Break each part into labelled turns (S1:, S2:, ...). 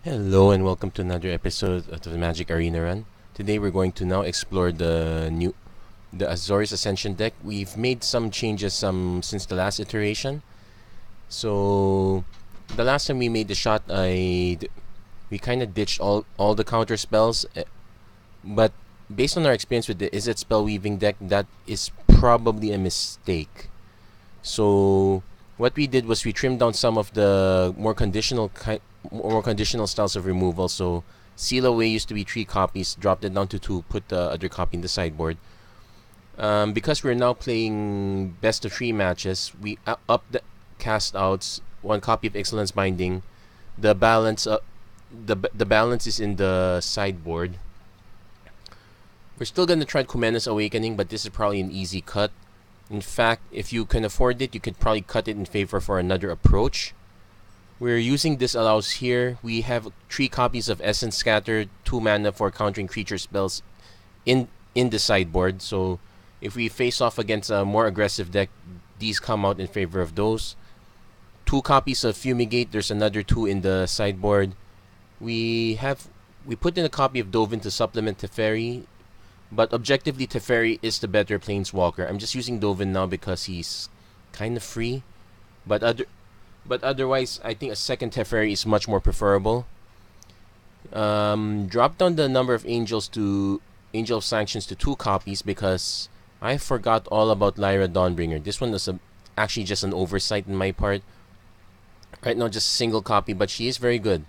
S1: Hello and welcome to another episode of the Magic Arena Run. Today we're going to now explore the Azorius Ascension deck. We've made some changes since the last iteration. So the last time we made the shot, we kind of ditched all the counter spells, but based on our experience with the Is It Spell Weaving deck, that is probably a mistake. So what we did was we trimmed down some of the more conditional styles of removal. So Seal Away used to be 3 copies, dropped it down to 2, put the other copy in the sideboard. Because we're now playing best of 3 matches, we up the cast outs, 1 copy of Excellence Binding. The balance the balance is in the sideboard. We're still gonna try Kumena's Awakening, but this is probably an easy cut. In fact, if you can afford it, you could probably cut it in favor for another approach. We're using Disallows here. We have 3 copies of Essence Scatter, 2 mana for countering creature spells in the sideboard. So if we face off against a more aggressive deck, these come out in favor of those. 2 copies of Fumigate. There's another 2 in the sideboard. We put in a copy of Dovin to supplement Teferi, but objectively Teferi is the better Planeswalker. I'm just using Dovin now because he's kind of free, but otherwise I think a second Teferi is much more preferable. Drop down the number of Angel of Sanctions to 2 copies because I forgot all about Lyra Dawnbringer. This one was actually just an oversight on my part. Right now just a single copy, but she is very good.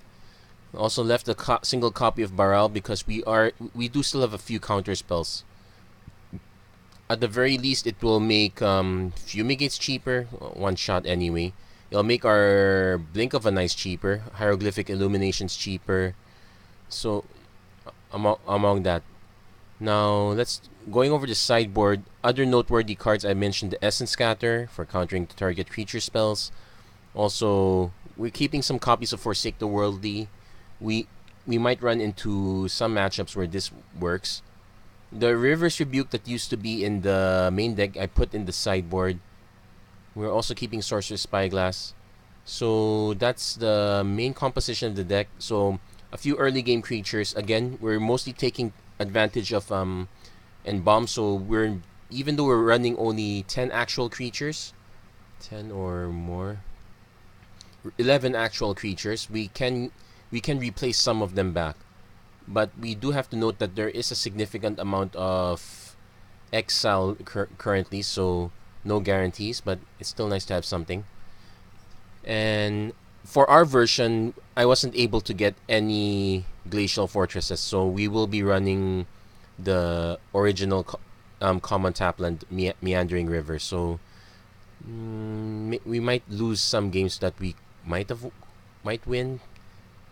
S1: Also left a single copy of Baral because we do still have a few counter spells. At the very least, it will make Fumigates cheaper, 1 shot anyway. It'll make our Blink of an Ice cheaper, Hieroglyphic Illuminations cheaper. So among that, now let's going over the sideboard. Other noteworthy cards I mentioned: the Essence Scatter for countering target creature spells. Also, we're keeping some copies of Forsake the Worldly. We might run into some matchups where this works. The River's Rebuke that used to be in the main deck, I put in the sideboard. We're also keeping Sorcerer's Spyglass. So that's the main composition of the deck. So a few early game creatures. Again, we're mostly taking advantage of Embalm. So even though we're running only 10 actual creatures, 10 or more, 11 actual creatures, we can replace some of them back. But we do have to note that there is a significant amount of exile currently, so no guarantees, but it's still nice to have something. And for our version, I wasn't able to get any Glacial Fortresses, so we will be running the original common tapland Meandering River. So we might lose some games that we might win,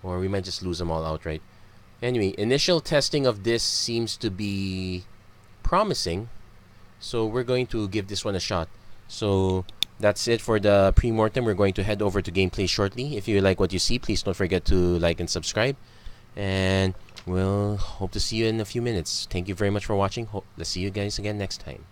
S1: or we might just lose them all outright. Anyway, initial testing of this seems to be promising, so we're going to give this one a shot. So that's it for the pre-mortem. We're going to head over to gameplay shortly. If you like what you see, please don't forget to like and subscribe, and we'll hope to see you in a few minutes. Thank you very much for watching. Let's see you guys again next time.